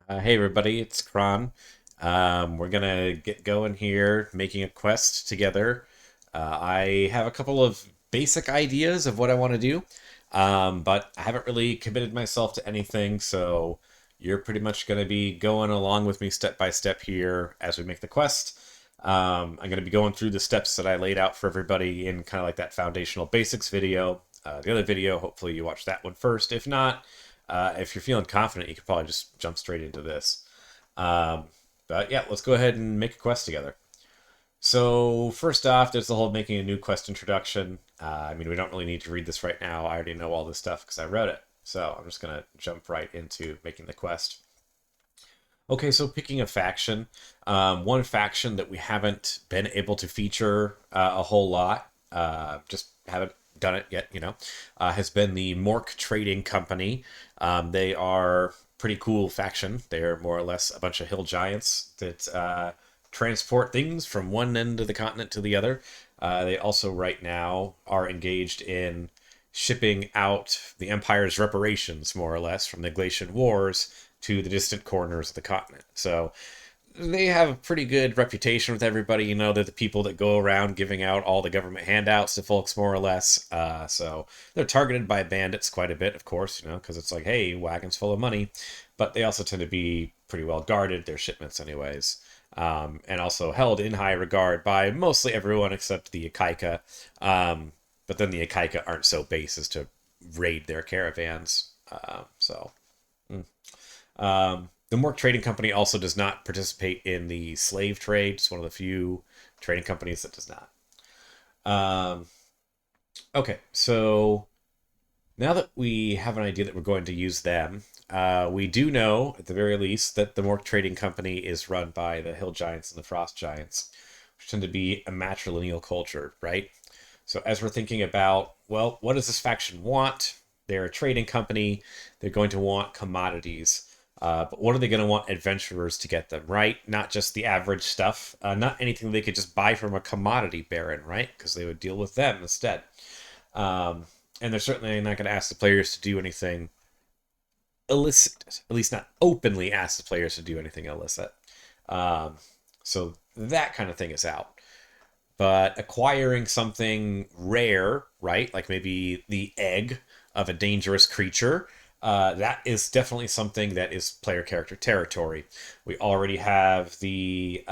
Hey everybody, it's Kron. We're gonna get going here, making a quest together. I have a couple of basic ideas of what I want to do, but I haven't really committed myself to anything, so you're pretty much gonna be going along with me step by step here as we make the quest. I'm gonna be going through the steps that I laid out for everybody in kind of like that foundational basics video. The other video, hopefully you watch that one first. If not, if you're feeling confident, you could probably just jump straight into this. Um, but yeah, let's go ahead and make a quest together. So first off, there's the whole making a new quest introduction. I mean, we don't really need to read this right now. I already know all this stuff because I wrote it. So I'm just gonna jump right into making the quest. Okay, so picking a faction. One faction that we haven't been able to feature a whole lot, just haven't done it yet, has been the Mork Trading Company. They are pretty cool faction. They're more or less a bunch of hill giants that transport things from one end of the continent to the other. They also, right now, are engaged in shipping out the Empire's reparations, more or less, from the Glacian Wars to the distant corners of the continent. So they have a pretty good reputation with everybody. They're the people that go around giving out all the government handouts to folks, more or less. So they're targeted by bandits quite a bit, of course, because it's like, hey, wagons full of money. But they also tend to be pretty well guarded, their shipments, anyways. And also held in high regard by mostly everyone except the Akaika. But then the Akaika aren't so base as to raid their caravans. So. Mm. The Mork Trading Company also does not participate in the slave trade. It's one of the few trading companies that does not. Um, okay, so now that we have an idea that we're going to use them, we do know, at the very least, that the Mork Trading Company is run by the Hill Giants and the Frost Giants, which tend to be a matrilineal culture, right? So as we're thinking about, well, what does this faction want? They're a trading company. They're going to want commodities. But what are they going to want adventurers to get them, right? Not just the average stuff, not anything they could just buy from a commodity baron, right? Because they would deal with them instead. Um, and they're certainly not going to ask the players to do anything illicit, at least not openly ask the players to do anything illicit. Um, so that kind of thing is out. But acquiring something rare, right? Like maybe the egg of a dangerous creature, that is definitely something that is player character territory. We already have the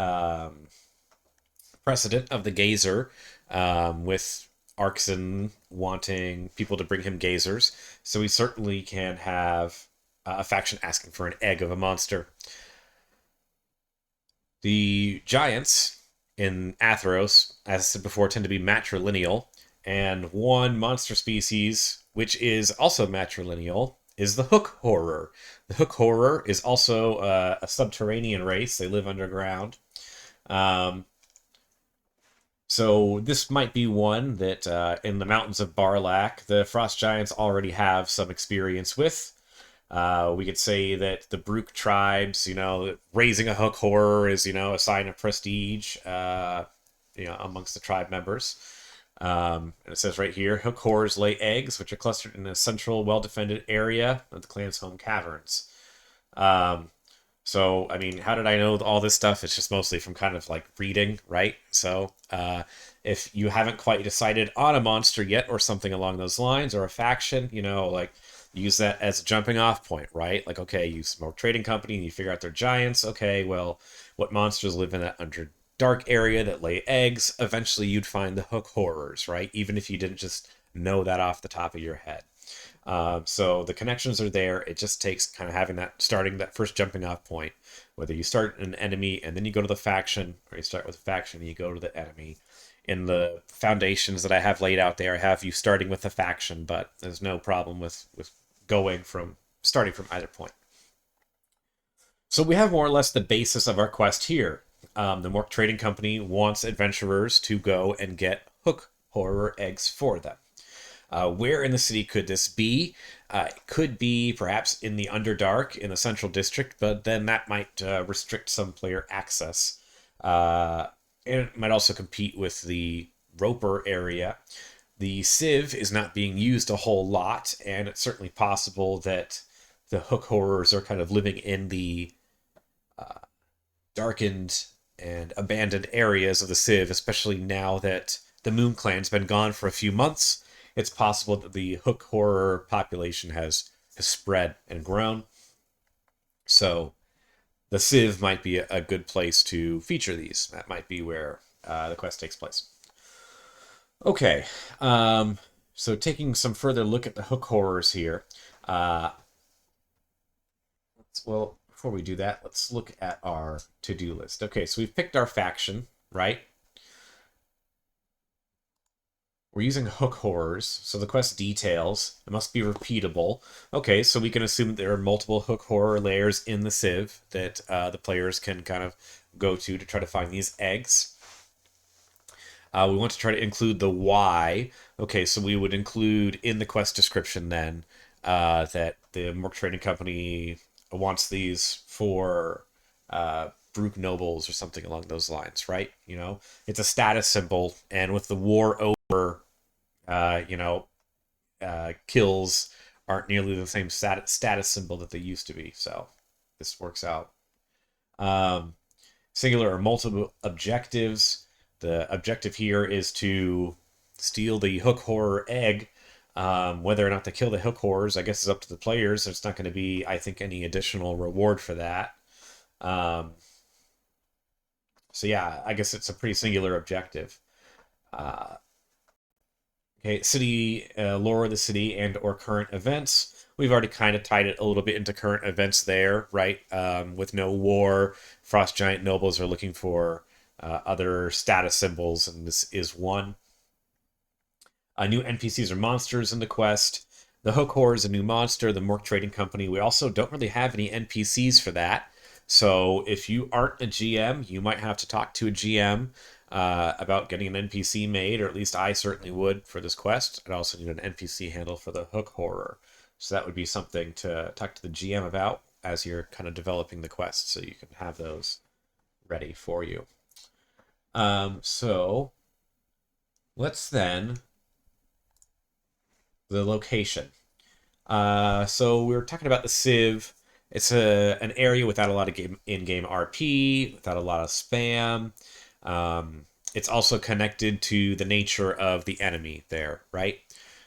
precedent of the gazer with Arxon wanting people to bring him gazers. So we certainly can have a faction asking for an egg of a monster. The giants in Athros, as I said before, tend to be matrilineal, and one monster species which is also matrilineal is the hook horror. The hook horror is also a subterranean race. They live underground. Um, so this might be one that in the mountains of Barlak, the frost giants already have some experience with. We could say that the Brook tribes, raising a hook horror is, a sign of prestige, amongst the tribe members. And it says right here, hook horrors lay eggs, which are clustered in a central, well-defended area of the clan's home caverns. Um, so, I mean, how did I know all this stuff? It's just mostly from kind of like reading, right? So, if you haven't quite decided on a monster yet or something along those lines or a faction, like use that as a jumping off point, right? Like, okay, you smoke trading company and you figure out they're giants. Okay, well, what monsters live in that underdark area that lay eggs? Eventually, you'd find the hook horrors, right? Even if you didn't just know that off the top of your head. So the connections are there. It just takes kind of having that starting that first jumping off point. Whether you start an enemy and then you go to the faction, or you start with a faction and you go to the enemy. In the foundations that I have laid out there, I have you starting with the faction, but there's no problem with going from starting from either point. So we have more or less the basis of our quest here. The Mork Trading Company wants adventurers to go and get hook horror eggs for them. Where in the city could this be? It could be perhaps in the Underdark in the Central District, but then that might restrict some player access. And it might also compete with the Roper area. The Civ is not being used a whole lot, and it's certainly possible that the hook horrors are kind of living in the darkened and abandoned areas of the Civ, especially now that the Moon Clan's been gone for a few months. It's possible that the hook horror population has spread and grown. So the Civ might be a good place to feature these. That might be where the quest takes place. Okay, so taking some further look at the hook horrors here. Uh, well, before we do that, let's look at our to-do list. Okay, so we've picked our faction, right? We're using hook horrors, so the quest details. It must be repeatable. Okay, so we can assume that there are multiple hook horror layers in the Civ that the players can kind of go to try to find these eggs. We want to try to include the why. Okay, so we would include in the quest description then that the Merc Trading Company wants these for Brute nobles or something along those lines, right? You know, it's a status symbol, and with the war over, you know, kills aren't nearly the same status symbol that they used to be. So this works out. Um, Singular or multiple objectives. The objective here is to steal the hook horror egg. Whether or not to kill the hook horrors, I guess, is up to the players. There's not going to be, I think, any additional reward for that. Um, so yeah, I guess it's a pretty singular objective. Uh, okay, city lore of the city and or current events. We've already kind of tied it a little bit into current events there, right? With no war, Frost Giant nobles are looking for other status symbols, and this is one. New NPCs or monsters in the quest. The Hook Horror is a new monster, the Mork Trading Company. We also don't really have any NPCs for that. So if you aren't a GM, you might have to talk to a GM about getting an NPC made, or at least I certainly would for this quest. I'd also need an NPC handle for the Hook Horror. So that would be something to talk to the GM about as you're kind of developing the quest, so you can have those ready for you. So let's then the location. So we were talking about the Civ. It's an area without a lot of in-game RP, without a lot of spam. It's also connected to the nature of the enemy there, right?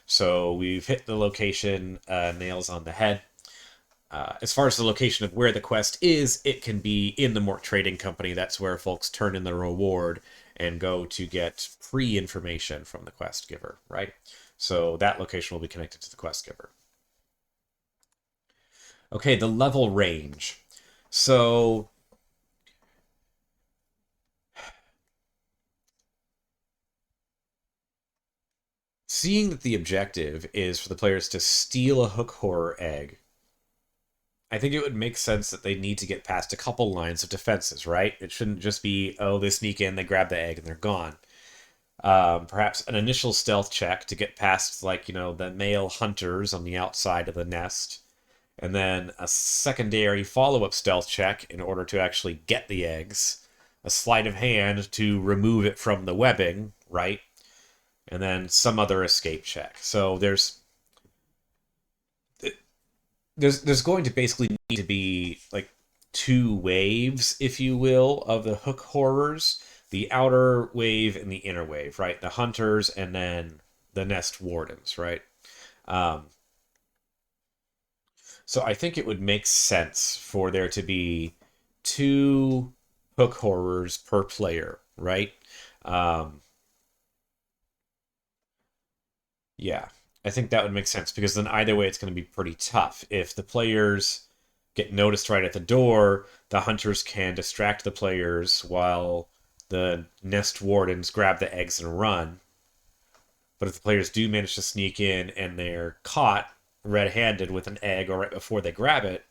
So we've hit the location nails on the head. As far as the location of where the quest is, it can be in the Mork Trading Company. That's where folks turn in the reward and go to get free information from the quest giver, right? So that location will be connected to the quest giver. Okay, the level range. So seeing that the objective is for the players to steal a hook horror egg, I think it would make sense that they need to get past a couple lines of defenses, right? It shouldn't just be, oh, they sneak in, they grab the egg, and they're gone. Perhaps an initial stealth check to get past, like, you know, the male hunters on the outside of the nest, and then a secondary follow-up stealth check in order to actually get the eggs, a sleight of hand to remove it from the webbing, right? And then some other escape check. So there's going to basically need to be like two waves, if you will, of the hook horrors. The outer wave and the inner wave, right? The hunters and then the nest wardens, right? Um, so I think it would make sense for there to be two hook horrors per player, right? Um, yeah, I think that would make sense because then either way it's going to be pretty tough. If the players get noticed right at the door, the hunters can distract the players while the nest wardens grab the eggs and run. But if the players do manage to sneak in and they're caught red-handed with an egg or right before they grab it,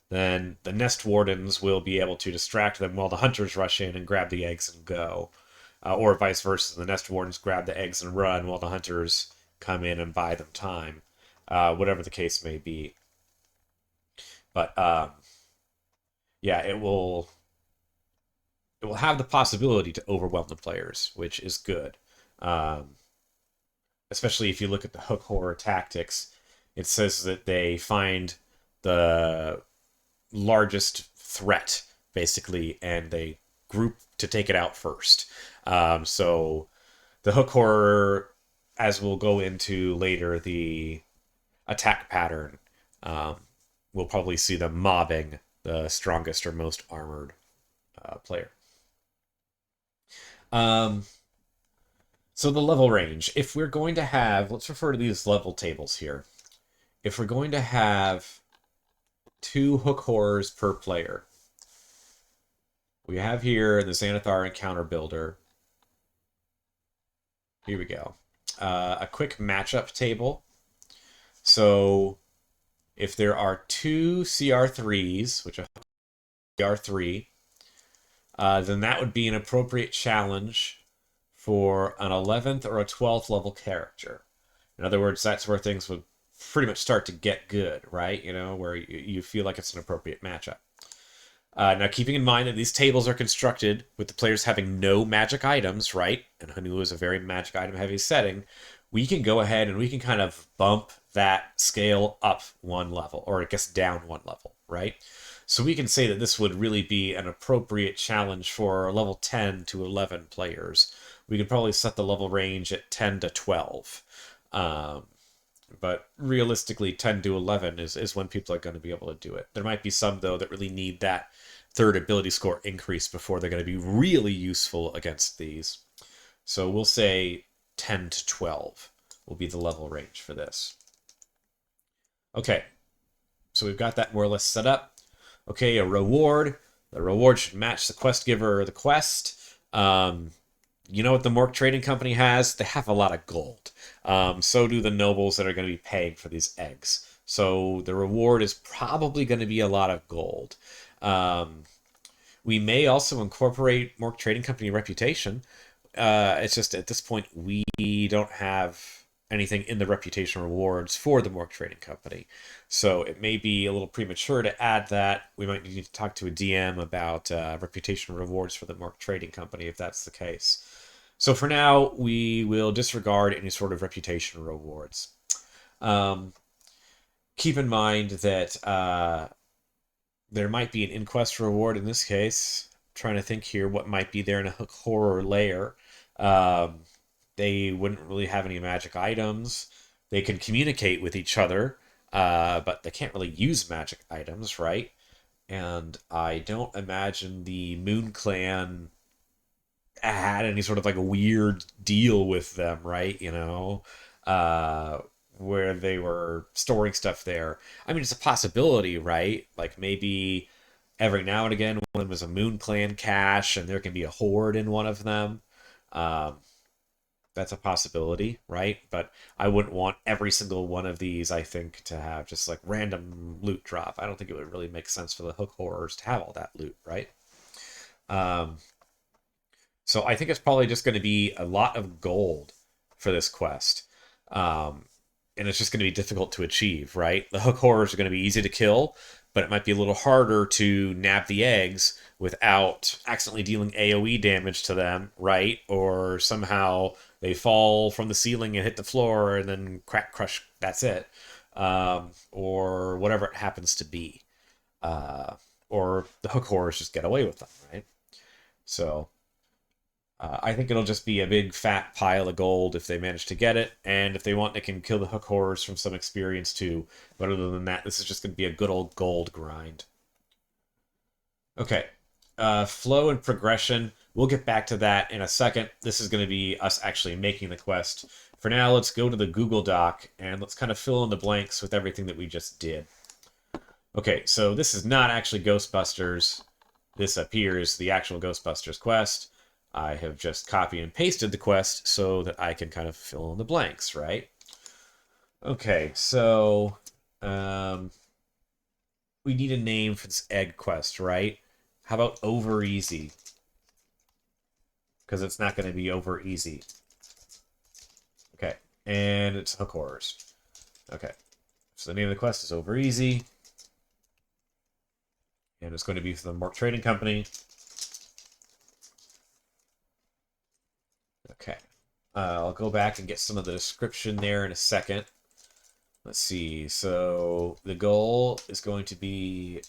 then the nest wardens will be able to distract them while the hunters rush in and grab the eggs and go. Or vice versa, the nest wardens grab the eggs and run while the hunters come in and buy them time. Whatever the case may be. But yeah, it will have the possibility to overwhelm the players, which is good. Um, Especially if you look at the hook horror tactics, it says that they find the largest threat basically, and they group to take it out first. So the hook horror, as we'll go into later, the attack pattern, um, we'll probably see them mobbing the strongest or most armored player. Um, so the level range, if we're going to have, let's refer to these level tables here. If we're going to have 2 hook horrors per player, we have here the Xanathar Encounter Builder. Here we go. A quick matchup table. So if there are 2 CR3s, which are CR3, then that would be an appropriate challenge for an 11th or a 12th level character. In other words, that's where things would pretty much start to get good, right? You know, where you feel like it's an appropriate matchup. Now, keeping in mind that these tables are constructed with the players having no magic items, right? And Hanu is a very magic item heavy setting. We can go ahead and we can kind of bump that scale up 1 level, or I guess down 1 level, right? So we can say that this would really be an appropriate challenge for level 10 to 11 players. We could probably set the level range at 10 to 12. But realistically, 10 to 11 is when people are going to be able to do it. There might be some, though, that really need that 3rd ability score increase before they're going to be really useful against these. So we'll say 10 to 12 will be the level range for this. Okay, so we've got that more or less set up. Okay, a reward. The reward should match the quest giver or the quest. You know what the Mork Trading Company has? They have a lot of gold. So do the nobles that are going to be paying for these eggs. So the reward is probably going to be a lot of gold. We may also incorporate Mork Trading Company reputation. It's just at this point we don't have anything in the reputation rewards for the Mork Trading Company. So it may be a little premature to add that. We might need to talk to a DM about reputation rewards for the Mork Trading Company if that's the case. So for now, we will disregard any sort of reputation rewards. Keep in mind that there might be an inquest reward in this case. I'm trying to think here what might be there in a horror layer. They wouldn't really have any magic items. They can communicate with each other, but they can't really use magic items, right? And I don't imagine the Moon Clan had any sort of like a weird deal with them, right? You know, where they were storing stuff there. I mean, it's a possibility, right? Like maybe every now and again one of them is a Moon Clan cache and there can be a horde in one of them. Um, that's a possibility, right? But I wouldn't want every single one of these, I think, to have just like random loot drop. I don't think it would really make sense for the hook horrors to have all that loot, right? Um, so I think it's probably just going to be a lot of gold for this quest. And it's just going to be difficult to achieve, right? The hook horrors are going to be easy to kill, but it might be a little harder to nab the eggs without accidentally dealing AoE damage to them, right? Or somehow they fall from the ceiling and hit the floor and then crack, crush, that's it. Or whatever it happens to be. Or the hook horrors just get away with them, right? So I think it'll just be a big fat pile of gold if they manage to get it, and if they want, they can kill the hook horrors from some experience too. But other than that, this is just going to be a good old gold grind. Okay, flow and progression. We'll get back to that in a second. This is going to be us actually making the quest. For now, let's go to the Google Doc, and let's kind of fill in the blanks with everything that we just did. Okay, so this is not actually Ghostbusters. This appears the actual Ghostbusters quest. I have just copied and pasted the quest so that I can kind of fill in the blanks, right? Okay, so we need a name for this egg quest, right? How about over easy? Because it's not going to be over easy. Okay, and it's hook horrors. Okay, so the name of the quest is over easy. And it's going to be for the Mork Trading Company. Okay. I'll go back and get some of the description there in a second. Let's see. So the goal is going to be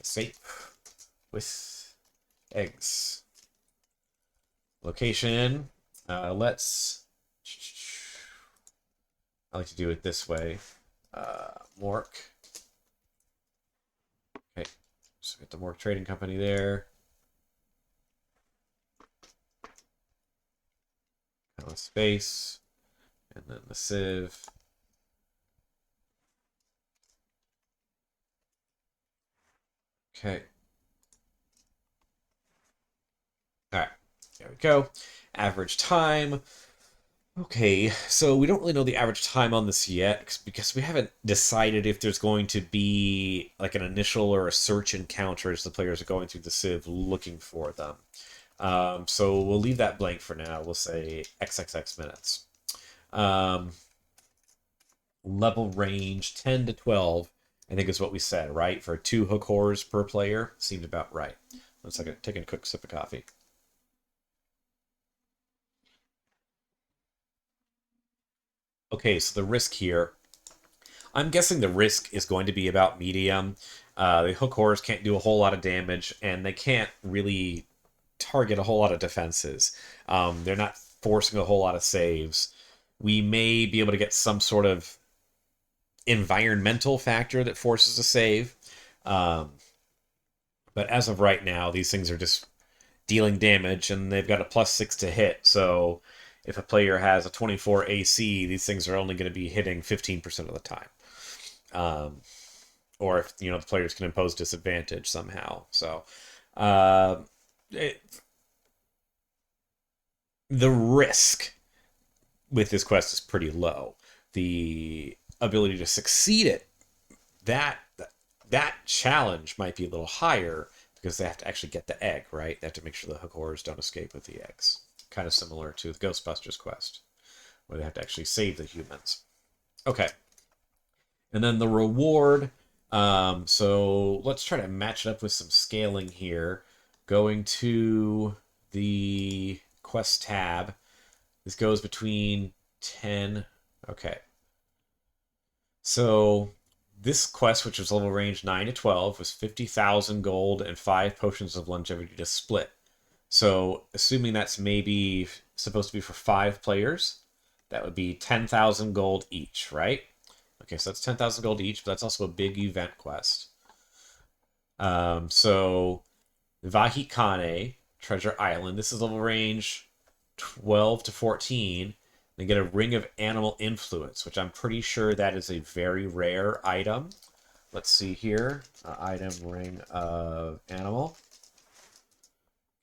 safe. with eggs. Location. Let's... I like to do it this way. Mork. Okay, so we get the Mork Trading Company there. Space, and then the sieve. Okay. All right, there we go. Average time. Okay, so we don't really know the average time on this yet because we haven't decided if there's going to be like an initial or a search encounter as the players are going through the sieve looking for them. So we'll leave that blank for now. We'll say XXX minutes. Level range 10 to 12, I think is what we said, right? For 2 hook horrors per player. Seemed about right. One second, taking a quick sip of coffee. Okay, so the risk here. I'm guessing the risk is going to be about medium. The hook horrors can't do a whole lot of damage, and they can't really target a whole lot of defenses. They're not forcing a whole lot of saves. We may be able to get some sort of environmental factor that forces a save. But as of right now, these things are just dealing damage, and they've got a +6 to hit. So if a player has a 24 AC, these things are only going to be hitting 15% of the time. Or if the players can impose disadvantage somehow. So the risk with this quest is pretty low. The ability to succeed it, that challenge might be a little higher because they have to actually get the egg, right? They have to make sure the hook horrors don't escape with the eggs. Kind of similar to the Ghostbusters quest, where they have to actually save the humans. Okay. And then the reward. So let's try to match it up with some scaling here. Going to the quest tab. This goes between 10. Okay. So this quest, which was level range 9 to 12, was 50,000 gold and 5 potions of longevity to split. So assuming that's maybe supposed to be for 5 players, that would be 10,000 gold each, right? Okay, so that's 10,000 gold each, but that's also a big event quest. So Vahikane, Treasure Island. This is level range 12 to 14. They get a Ring of Animal Influence, which I'm pretty sure that is a very rare item. Let's see here. Item Ring of Animal.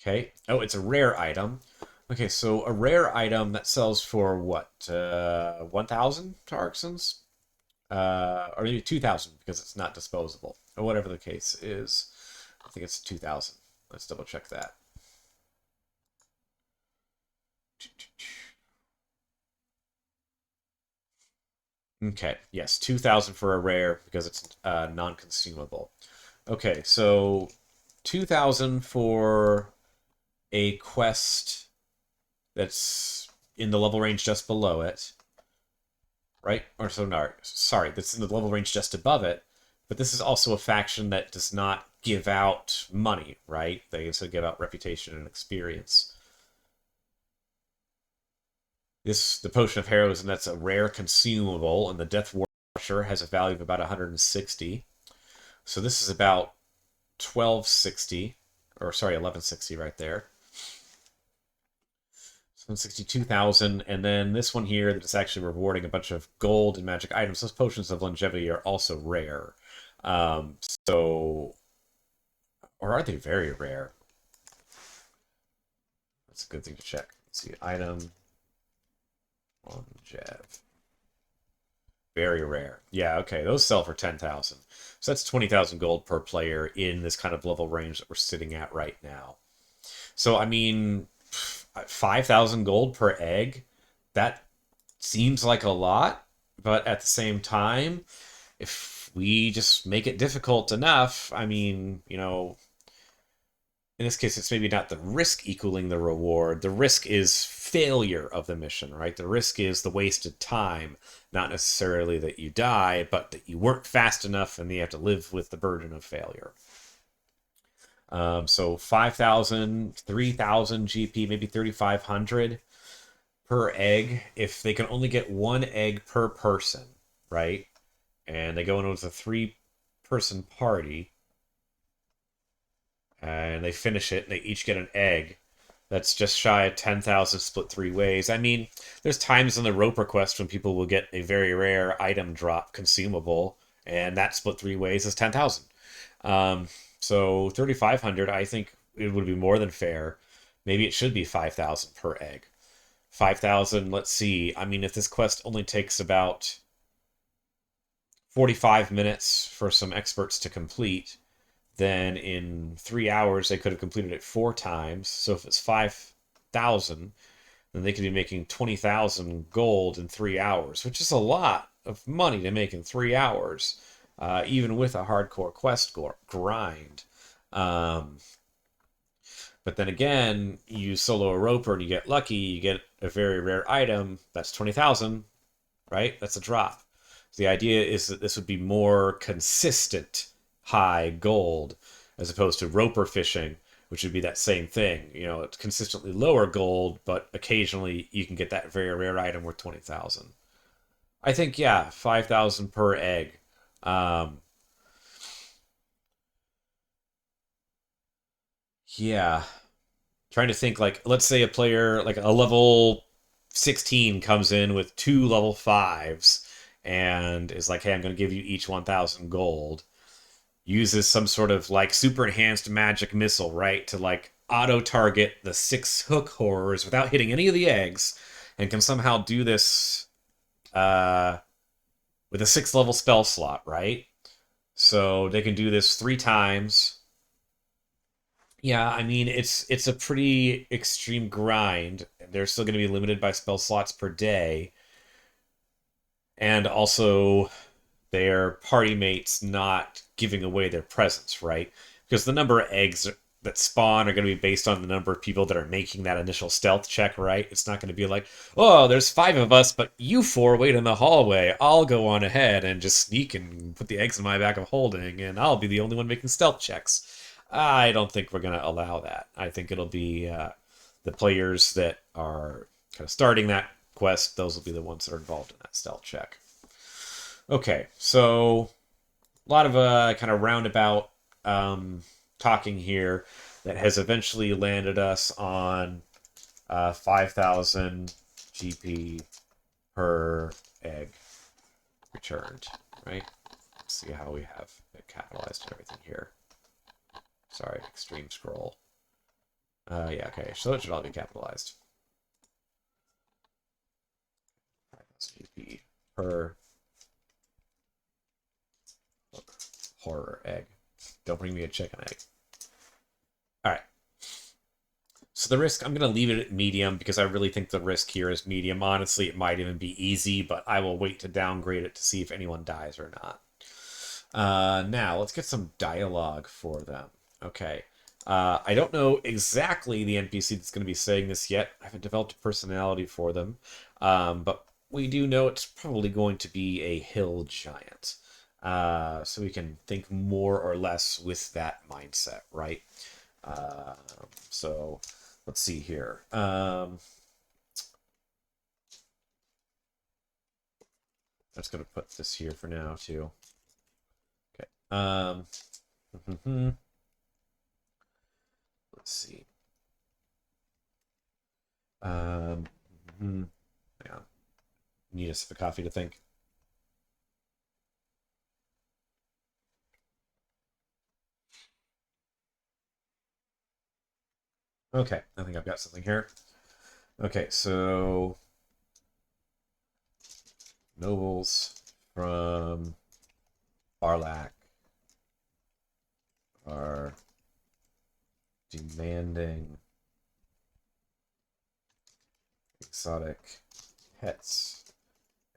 Okay. Oh, it's a rare item. Okay, so a rare item that sells for what? 1,000 Tarxons? Or maybe 2,000 because it's not disposable. Or whatever the case is. I think it's 2,000. Let's double check that. Okay, yes, 2,000 for a rare because it's non-consumable. Okay, so 2,000 for a quest that's in the level range just below it, right? Or so, no, sorry, that's in the level range just above it. But this is also a faction that does not give out money, right? They also give out reputation and experience. The Potion of Heroism, that's a rare consumable, and the Death Washer has a value of about 160. So this is about 1260, or sorry, 1160 right there. 162,000, and then this one here that's actually rewarding a bunch of gold and magic items. Those potions of longevity are also rare. So, or are they very rare? That's a good thing to check. Let's see, item longev. Very rare. Yeah, okay, those sell for 10,000. So that's 20,000 gold per player in this kind of level range that we're sitting at right now. So, I mean, 5,000 gold per egg, that seems like a lot, but at the same time, if we just make it difficult enough, I mean, in this case, it's maybe not the risk equaling the reward. The risk is failure of the mission, right? The risk is the wasted time, not necessarily that you die, but that you weren't fast enough and you have to live with the burden of failure. So 5,000, 3,000 GP, maybe 3,500 per egg. If they can only get one egg per person, right? And they go in with a three-person party, and they finish it, and they each get an egg. That's just shy of 10,000 split three ways. I mean, there's times in the rope request when people will get a very rare item drop consumable, and that split three ways is 10,000. Um, so 3,500, I think it would be more than fair. Maybe it should be 5,000 per egg. 5,000, let's see. I mean, if this quest only takes about 45 minutes for some experts to complete, then in 3 hours they could have completed it 4 times. So if it's 5,000, then they could be making 20,000 gold in 3 hours, which is a lot of money to make in 3 hours, even with a hardcore quest grind. Um, but then again, you solo a roper and you get lucky, you get a very rare item. That's 20,000, right? That's a drop. So the idea is that this would be more consistent high gold as opposed to roper fishing, which would be that same thing. You know, it's consistently lower gold, but occasionally you can get that very rare item worth 20,000. I think, yeah, 5,000 per egg. Um, yeah. Trying to think, like, let's say a player, like a level 16 comes in with two level 5s and is like, hey, I'm going to give you each 1,000 gold. Uses some sort of like super enhanced magic missile, right? To like auto target the 6 hook horrors without hitting any of the eggs, and can somehow do this uh, with a 6 level spell slot, right? So they can do this 3 times. Yeah, I mean it's a pretty extreme grind. They're still going to be limited by spell slots per day, and also their party mates not giving away their presence, right? Because the number of eggs that spawn are going to be based on the number of people that are making that initial stealth check, right? It's not going to be like, oh, there's 5 of us, but you 4 wait in the hallway. I'll go on ahead and just sneak and put the eggs in my bag of holding, and I'll be the only one making stealth checks. I don't think we're going to allow that. I think it'll be the players that are kind of starting that quest, those will be the ones that are involved in that stealth check. Okay, so a lot of kind of roundabout talking here that has eventually landed us on 5,000 GP per egg returned, right? Let's see how we have it capitalized and everything here. Sorry, extreme scroll. Yeah, okay, so it should all be capitalized. 5,000 GP per horror egg. Don't bring me a chicken egg. All right. So the risk, I'm going to leave it at medium because I really think the risk here is medium. Honestly, it might even be easy, but I will wait to downgrade it to see if anyone dies or not. Now, let's get some dialogue for them. Okay. I don't know exactly the NPC that's going to be saying this yet. I haven't developed a personality for them. But we do know it's probably going to be a hill giant. So we can think more or less with that mindset, right? So let's see here. I'm just going to put this here for now, too. Okay. Let's see. Yeah. Need a sip of coffee to think. Okay, I think I've got something here. Okay, so nobles from Barlac are demanding exotic pets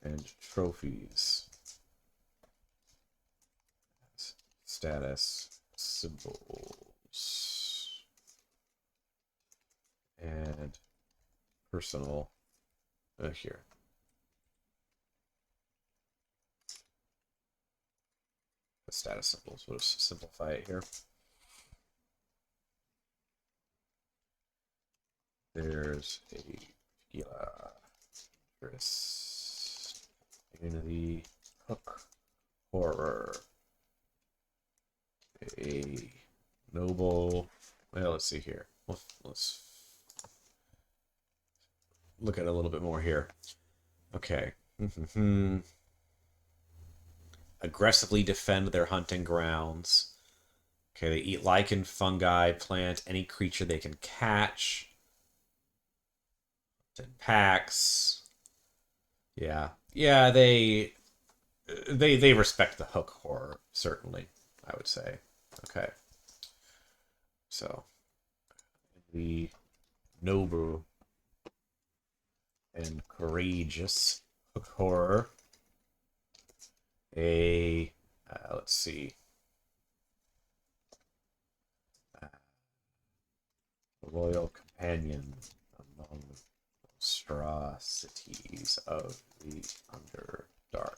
and trophies as status symbols and personal here. The status symbols. We'll just simplify it here. there's a particular interest in the hook horror. A noble. Well, let's see here. Let's look at it a little bit more here. Okay. Aggressively defend their hunting grounds. Okay, they eat lichen, fungi, plant, any creature they can catch. In packs. Yeah. Yeah, they respect the hook horror, certainly, I would say. Okay. So the noble and courageous hook horror. Let's see. A loyal companion among the monstrosities of the Underdark.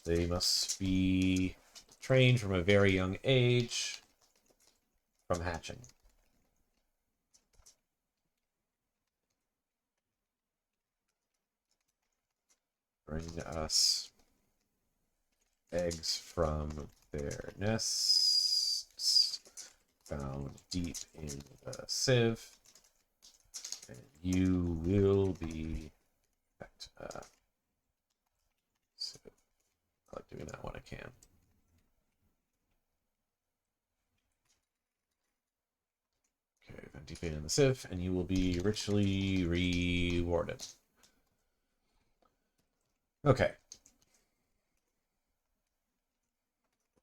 They must be trained from a very young age from hatching. Bring us eggs from their nests found deep in the sieve, and you will be sieve. I like doing that when I can. Okay, found deep in the sieve, and you will be richly rewarded. Okay.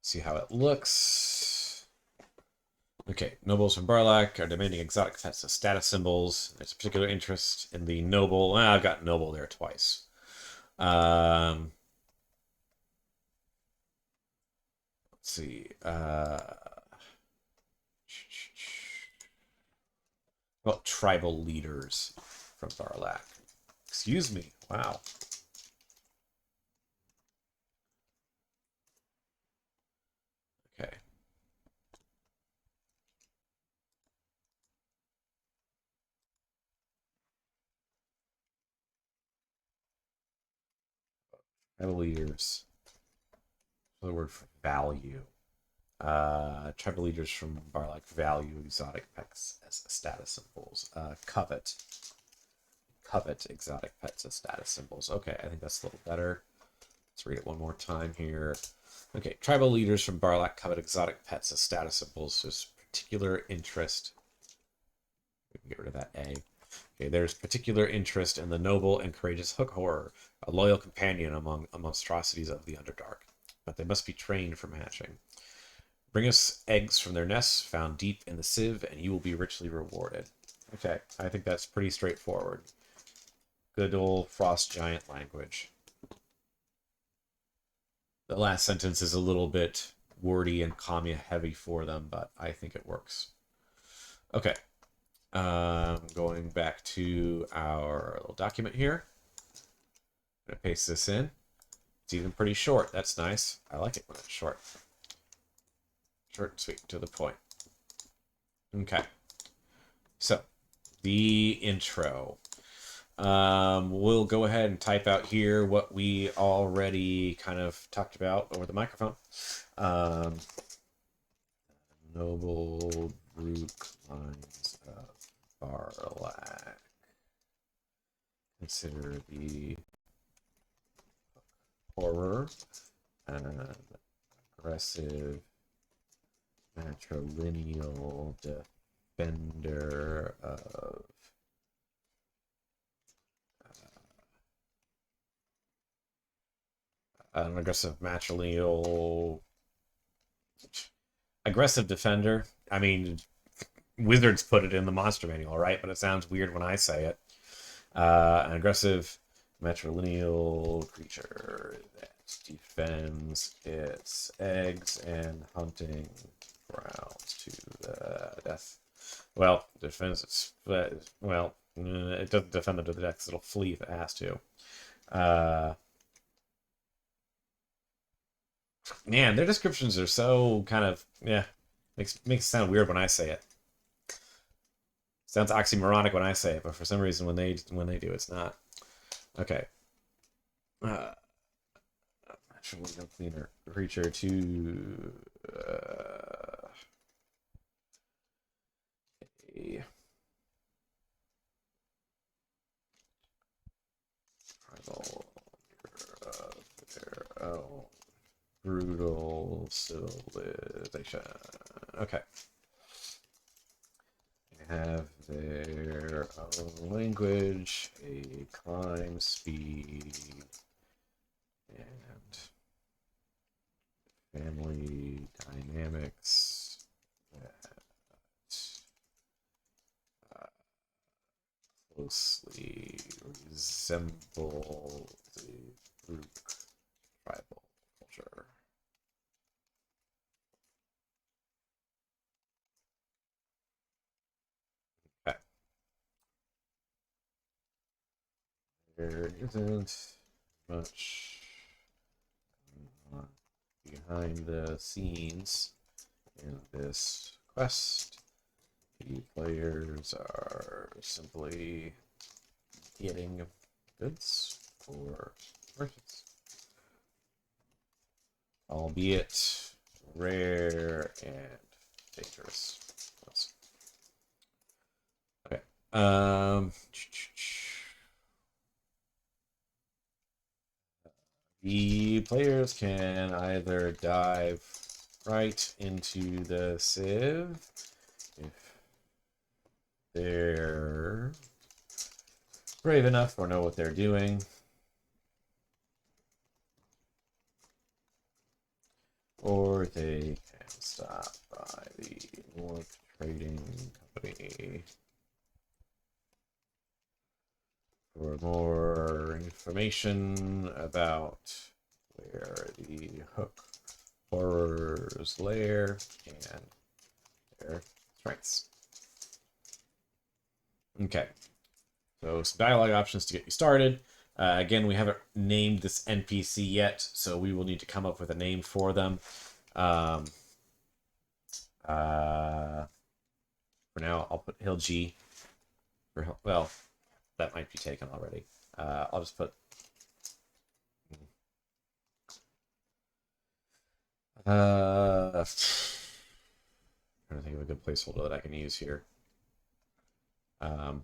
See how it looks. Okay, nobles from Barlack are demanding exotic pets as status symbols. There's a particular interest in the noble. Well, I've got noble there twice. Let's see. Well, tribal leaders from Barlack. Excuse me. Wow. Okay. Tribal leaders. Another word for value. Tribal leaders from Barlack value exotic pets as status symbols. Covet exotic pets as status symbols. Okay, I think that's a little better. Let's read it one more time here. Okay, tribal leaders from Barlack covet exotic pets as status symbols. There's particular interest. We can get rid of that A. Okay, there's particular interest in the noble and courageous hook horror, a loyal companion among monstrosities of the Underdark. But they must be trained from hatching. Bring us eggs from their nests found deep in the sieve, and you will be richly rewarded. Okay, I think that's pretty straightforward. Good old frost giant language. The last sentence is a little bit wordy and comma heavy for them, but I think it works. Okay. Going back to our little document here. I'm going to paste this in. It's even pretty short. That's nice. I like it when it's short. Short and sweet, to the point. Okay. So, the intro. We'll go ahead and type out here what we already kind of talked about over the microphone. Noble root lines of Barlack. Consider the horror and aggressive matrilineal defender of an aggressive defender. I mean, wizards put it in the monster manual, right? But it sounds weird when I say it. An aggressive matrilineal creature that defends its eggs and hunting grounds to the death. Well, defends its... Well, it doesn't defend them to the death because it'll flee if it has to. Man, their descriptions are so kind of... Yeah, makes it sound weird when I say it. Sounds oxymoronic when I say it, but for some reason when they do, it's not. Okay. Uh, Natural window cleaner creature to a primal their own brutal civilization. Okay. They have their own language, a climb speed, and family dynamics that uh, closely resemble the group tribal culture. Okay. There isn't much behind the scenes in this quest. The players are simply getting goods for merchants, albeit rare and dangerous. Okay. The players can either dive right into the sieve if they're brave enough or know what they're doing, or they can stop by the North Trading Company for more information about where the hook horrors lair and their strengths. Okay, so some dialogue options to get you started. Again, we haven't named this NPC yet, so we will need to come up with a name for them. Um, for now, I'll put Hill G. Well, that might be taken already. I'll just put. I'm trying to think of a good placeholder that I can use here. Um,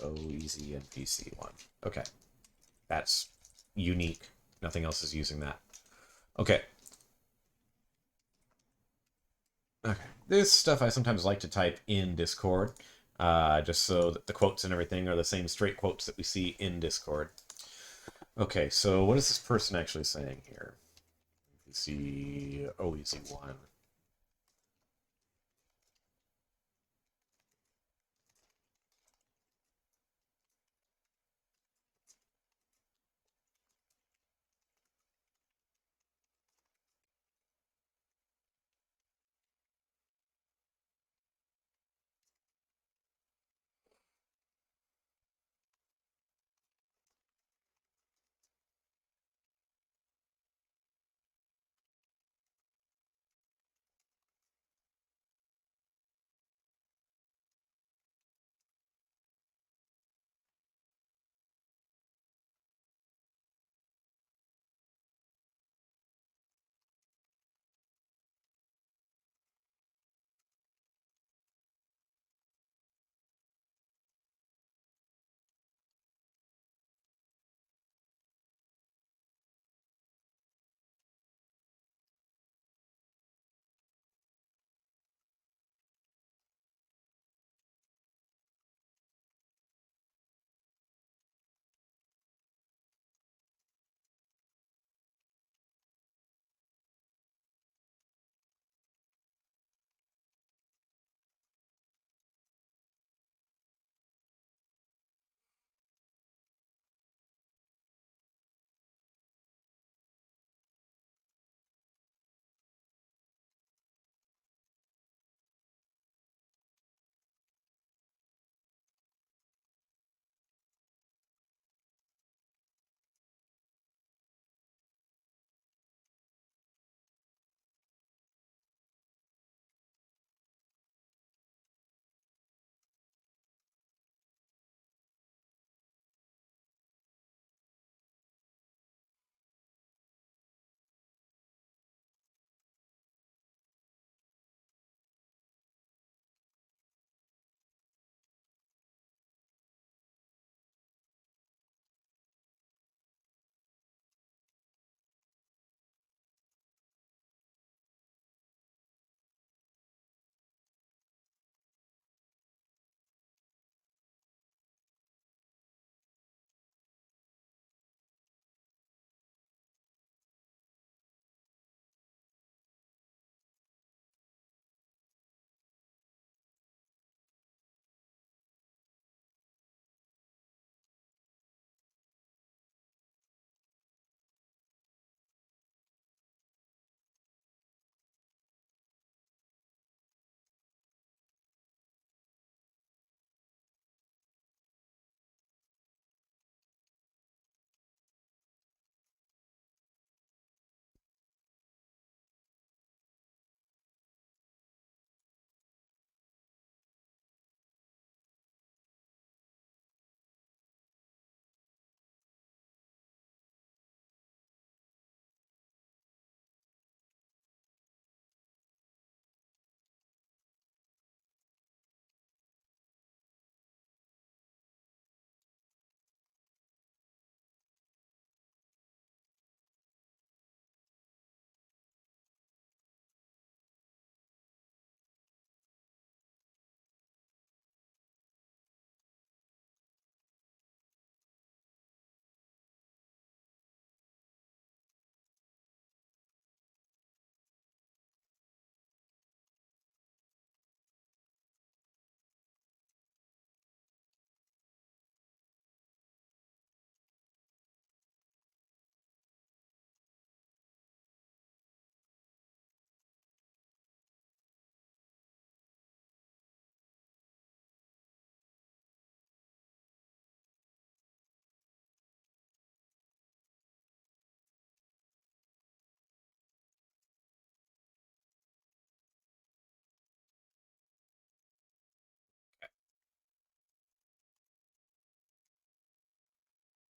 oh, easy NPC one. Okay, that's unique. Nothing else is using that. Okay. Okay. This stuff I sometimes like to type in Discord, just so that the quotes and everything are the same straight quotes that we see in Discord. Okay, so what is this person actually saying here? You see, oh, easy one.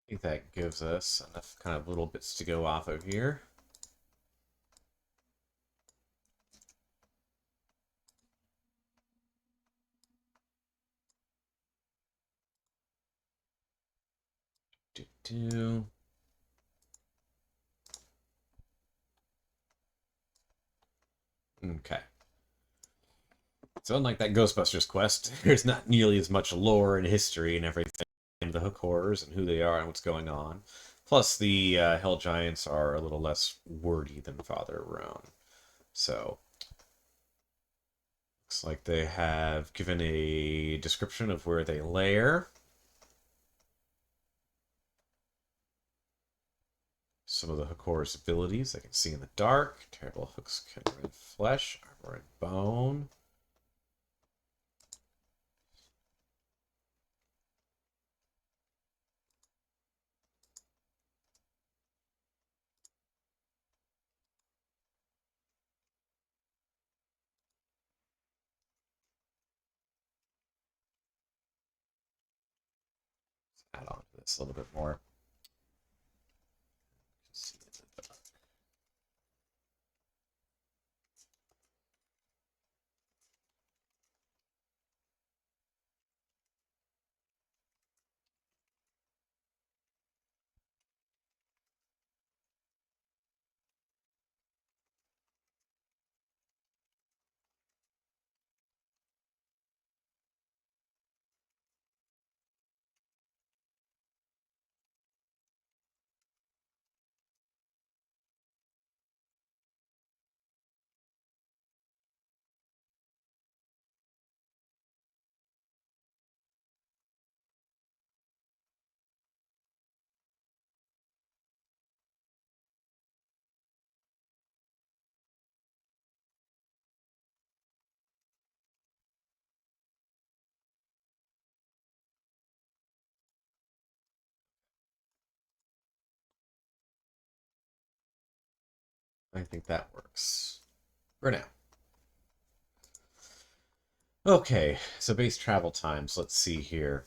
think that gives us enough kind of little bits to go off of here. Do. Okay. So unlike that Ghostbusters quest, there's not nearly as much lore and history and everything, and the hook horrors and who they are and what's going on. Plus, the Hell Giants are a little less wordy than Father Roan. So, looks like they have given a description of where they lair. Some of the hook horror's abilities I can see in the dark. Terrible hooks can rend flesh, armor, and bone. Add on to this a little bit more. I think that works for now. Okay, so base travel times. Let's see here.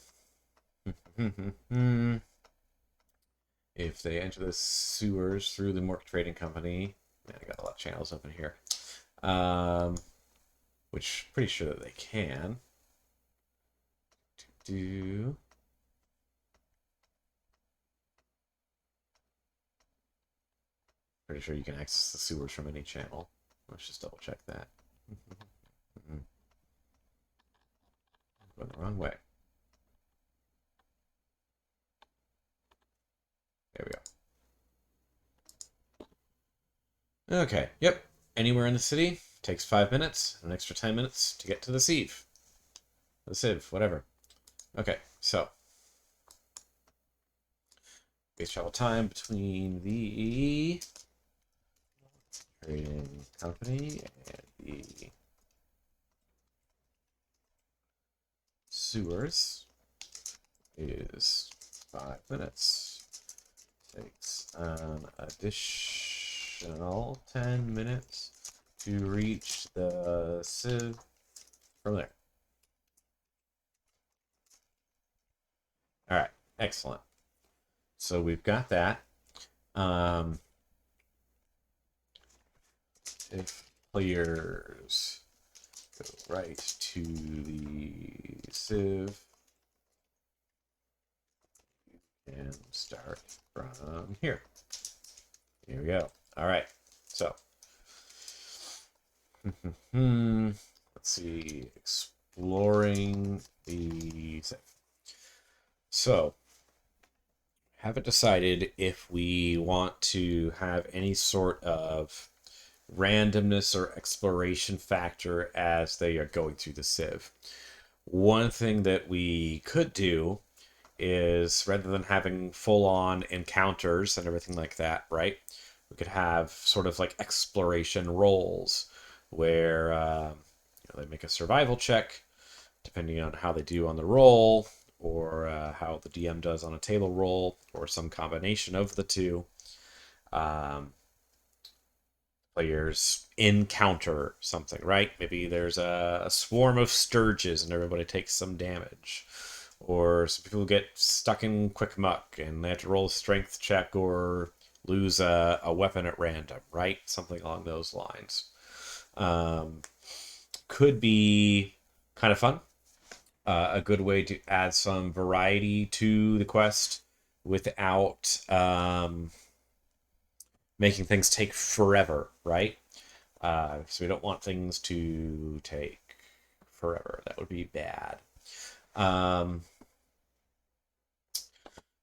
If they enter the sewers through the Mork Trading Company, man, I got a lot of channels open here. Which pretty sure that they can. Do. Pretty sure you can access the sewers from any channel. Let's just double check that. Going the wrong way. There we go. Okay, yep. Anywhere in the city takes 5 minutes, an extra 10 minutes to get to the sieve. The sieve, whatever. Okay, so base travel time between the trading company and the sewers is 5 minutes. Takes an additional 10 minutes to reach the sieve from there. All right, excellent. So we've got that. If players go right to the sieve, you can start from here. Here we go. All right. So, let's see. Exploring the sieve. So, haven't decided if we want to have any sort of randomness or exploration factor as they are going through the sieve. One thing that we could do is rather than having full-on encounters and everything like that, right? We could have sort of like exploration rolls where they make a survival check depending on how they do on the roll, or how the DM does on a table roll, or some combination of the two. Players encounter something, right? Maybe there's a swarm of sturges and everybody takes some damage. or some people get stuck in quick muck and they have to roll a strength check or lose a weapon at random, right? Something along those lines. Could be kind of fun. A good way to add some variety to the quest without making things take forever, right? So we don't want things to take forever. That would be bad.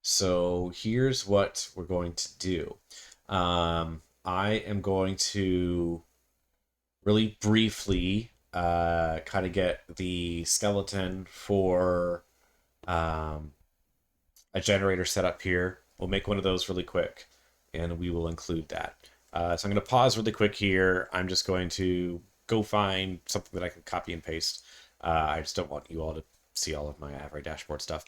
So here's what we're going to do. I am going to really briefly kind of get the skeleton for a generator set up here. We'll make one of those really quick, and we will include that. So I'm going to pause really quick here. I'm just going to go find something that I can copy and paste. I just don't want you all to see all of my Avrae dashboard stuff.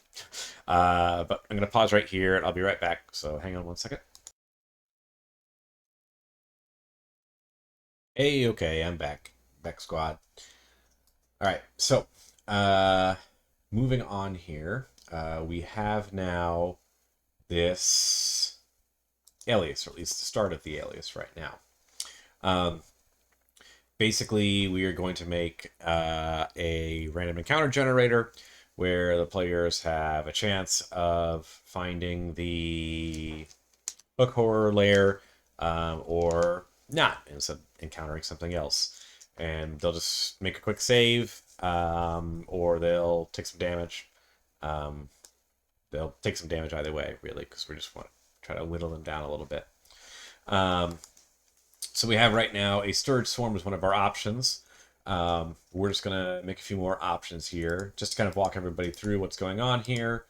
But I'm going to pause right here, and I'll be right back. So hang on one second. Hey, okay, I'm back. Back squad. All right, so moving on here, we have now this alias, or at least the start of the alias right now. Basically, we are going to make a random encounter generator where the players have a chance of finding the hook horror lair or not, instead of encountering something else. And they'll just make a quick save, or they'll take some damage. They'll take some damage either way, really, because we just want to try to whittle them down a little bit. So we have right now a Stirred Swarm as one of our options. We're just going to make a few more options here, just to kind of walk everybody through what's going on here.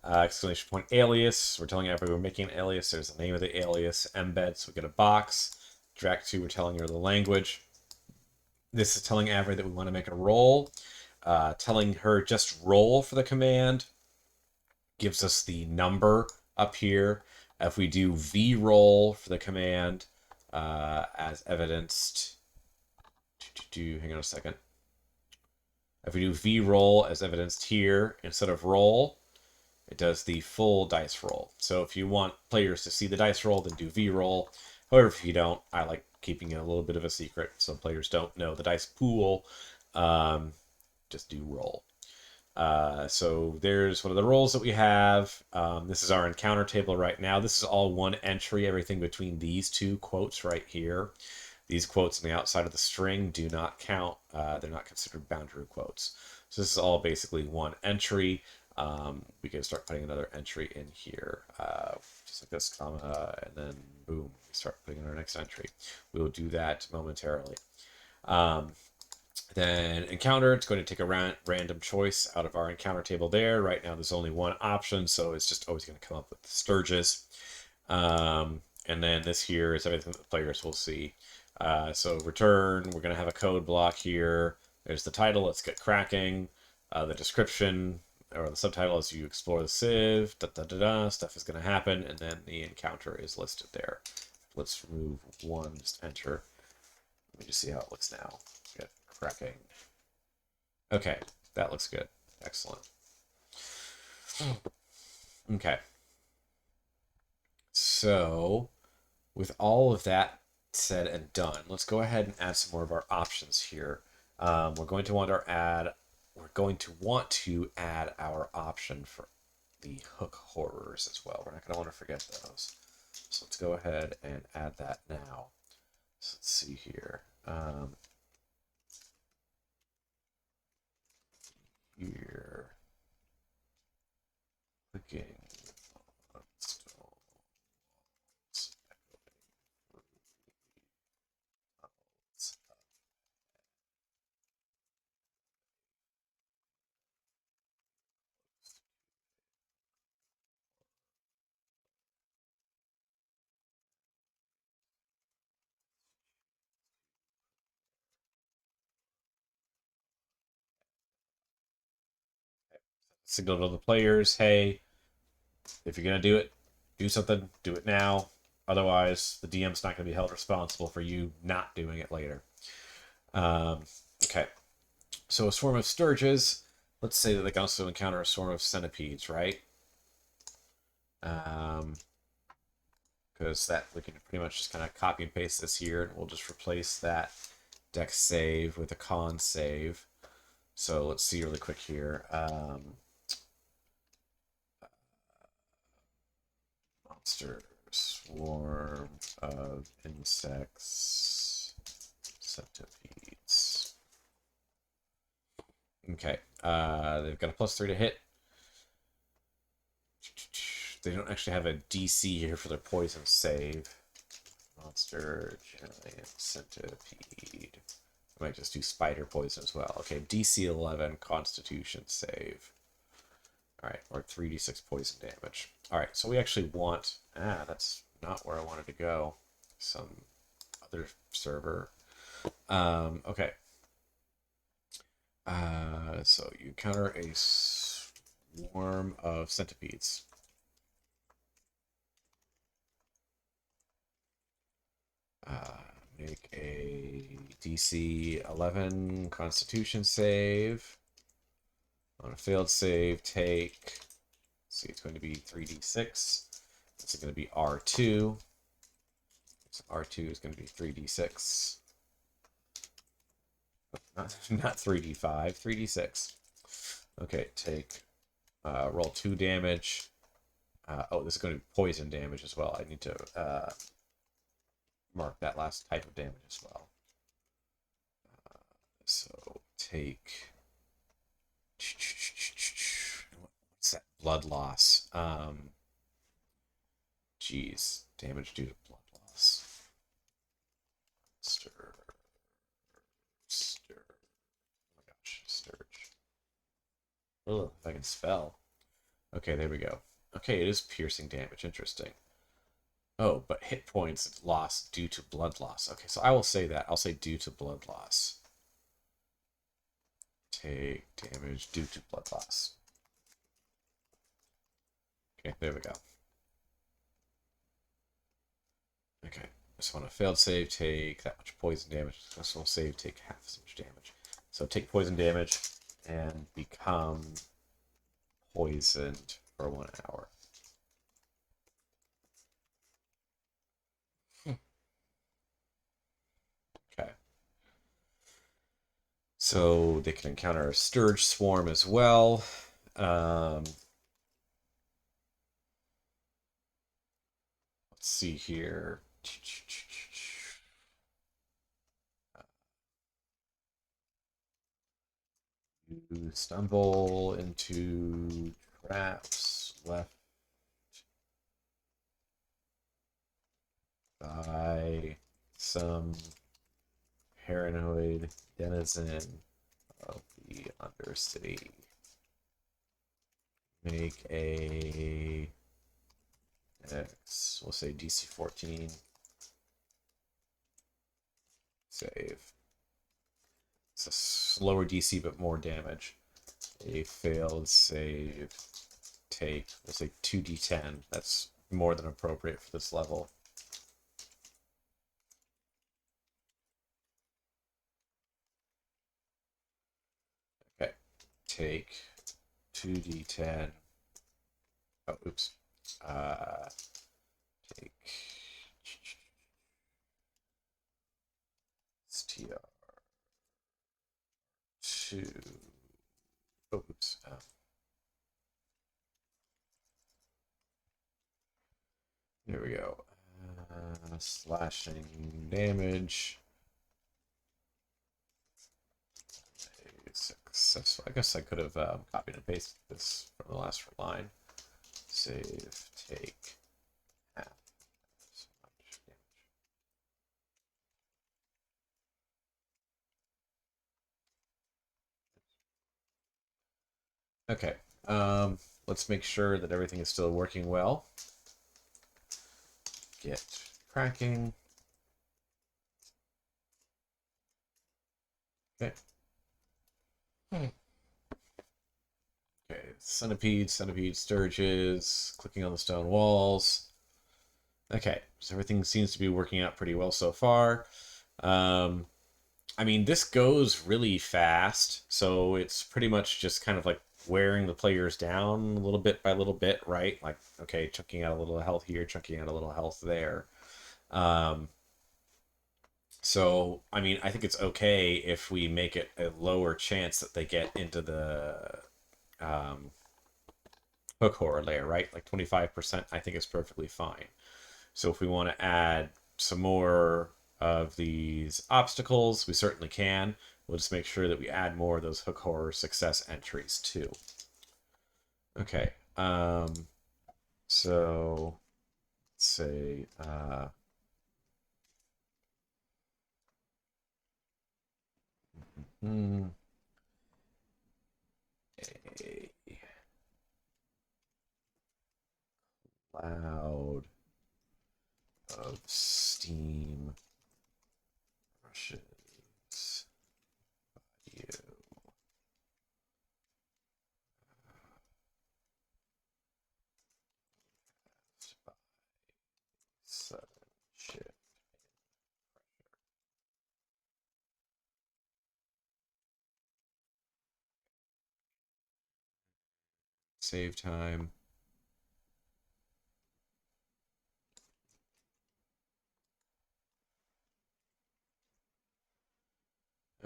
Exclamation point alias. We're telling everybody we're making an alias. There's the name of the alias. Embed, so we get a box. Drac 2, we're telling her the language. This is telling Avrae that we want to make a roll. Telling her just roll for the command gives us the number up here. If we do v-roll for the command, as evidenced, hang on a second. If we do v-roll as evidenced here, instead of roll, it does the full dice roll. So if you want players to see the dice roll, then do v-roll. However, if you don't, I like keeping it a little bit of a secret so players don't know the dice pool. Just do roll. So there's one of the rolls that we have. This is our encounter table right now. This is all one entry, everything between these two quotes right here. These quotes on the outside of the string do not count. They're not considered boundary quotes. So this is all basically one entry. We can start putting another entry in here, just like this, comma, and then boom, we start putting in our next entry. We will do that momentarily. Then encounter, it's going to take a random choice out of our encounter table there. Right now there's only one option, so it's just always going to come up with the Sturges. And then this here is everything that the players will see. So return, we're going to have a code block here. There's the title, let's get cracking. The description, or the subtitle is you explore the civ, stuff is going to happen, and then the encounter is listed there. Let's remove one, just enter. Let me just see how it looks now. Get cracking. Okay, that looks good. Excellent. Okay. So, with all of that said and done, let's go ahead and add some more of our options here. We're going to want to add our option for the hook horrors as well. We're not going to want to forget those. So let's go ahead and add that now. So let's see here. Here, clicking. Signal to the players, hey, if you're going to do it, do something, do it now. Otherwise, the DM's not going to be held responsible for you not doing it later. Okay. So a swarm of Sturges. let's say that they can also encounter a swarm of centipedes, right? Because that we can pretty much just kind of copy and paste this here, and we'll just replace that dex save with a con save. So let's see really quick here. Monster swarm of insects, centipedes. Okay, they've got a +3 to hit. They don't actually have a DC here for their poison save. Monster, giant centipede. I might just do spider poison as well. Okay, DC 11 Constitution save. All right, or 3d6 poison damage. All right, so we actually want... that's not where I wanted to go. Some other server. Okay. So you encounter a swarm of centipedes. Make a DC 11 Constitution save. On a failed save, take... see, it's going to be 3d6. It's going to be R2. So R2 is going to be 3d6. Not 3d5, 3d6. Okay, take... roll 2 damage. Oh, this is going to be poison damage as well. I need to mark that last type of damage as well. So take... what's that? Blood loss. Geez. Damage due to blood loss. Stir. Oh my gosh. Sturge. Ugh, if I can spell. Okay, there we go. Okay, it is piercing damage. Interesting. Oh, but hit points lost due to blood loss. Okay, so I will say that. I'll say due to blood loss. Take damage due to blood loss. Okay, there we go. Okay, so on a failed save, take that much poison damage. Successful save, take half as much damage. So take poison damage and become poisoned for 1 hour. Okay. So they can encounter a Sturge Swarm as well. Let's see here. You stumble into traps left by some paranoid denizen of the Undercity. Make a X, we'll say DC 14. Save. It's a slower DC but more damage. A failed save. Take, we'll say 2d10. That's more than appropriate for this level. Okay. Take 2d10. Oh, oops. Take STR 2. Oh, oops. There we go. Slashing damage. Successful. I guess I could have copied and pasted this from the last line. Save, take half as much damage. Okay, let's make sure that everything is still working well. Get cracking. Okay. Okay, centipede, sturges, clicking on the stone walls. Okay, so everything seems to be working out pretty well so far. I mean, this goes really fast, so it's pretty much just kind of like wearing the players down a little bit by little bit, right? Like, okay, chunking out a little health here, chunking out a little health there. Um, so, I mean, I think it's okay if we make it a lower chance that they get into the um, hook horror layer, right? Like 25%, I think is perfectly fine. So if we want to add some more of these obstacles, we certainly can. We'll just make sure that we add more of those hook horror success entries too. Okay. So let's say a cloud of steam rushes you. Sudden shift. Save time.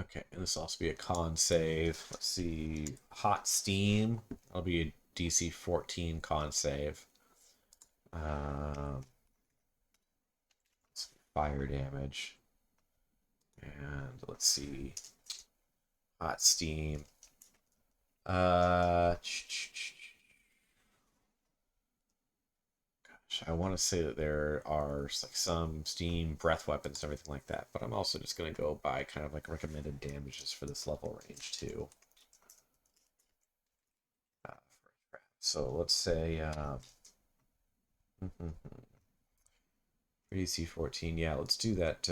Okay, and this will also be a con save. Let's see. Hot steam. That'll be a DC 14 con save. Um, fire damage. And let's see. Hot steam. Gosh, I want to say that there are like some steam breath weapons and everything like that, but I'm also just going to go by kind of like recommended damages for this level range too. So let's say 3DC14. Yeah, let's do that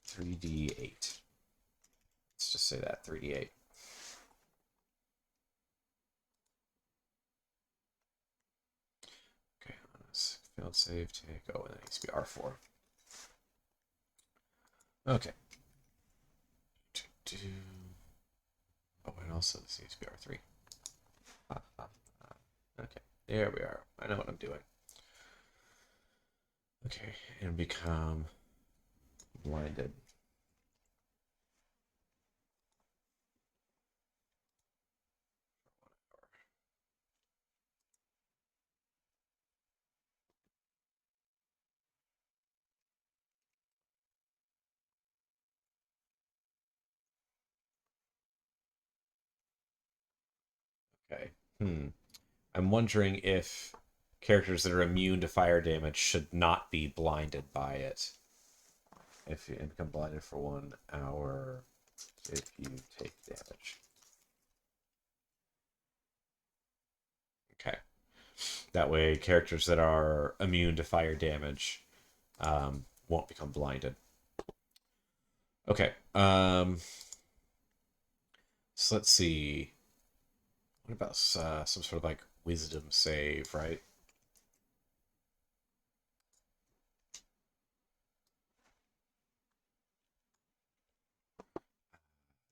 3D8. Let's just say that 3D8. Okay, failed save, take, oh, and it needs to be R4. Okay. Oh, and also this needs to be R3. Okay, there we are. I know what I'm doing. Okay, and become blinded. Okay. I'm wondering if characters that are immune to fire damage should not be blinded by it. If you become blinded for 1 hour if you take damage. Okay. That way, characters that are immune to fire damage won't become blinded. Okay. So let's see. What about some sort of like wisdom save, right?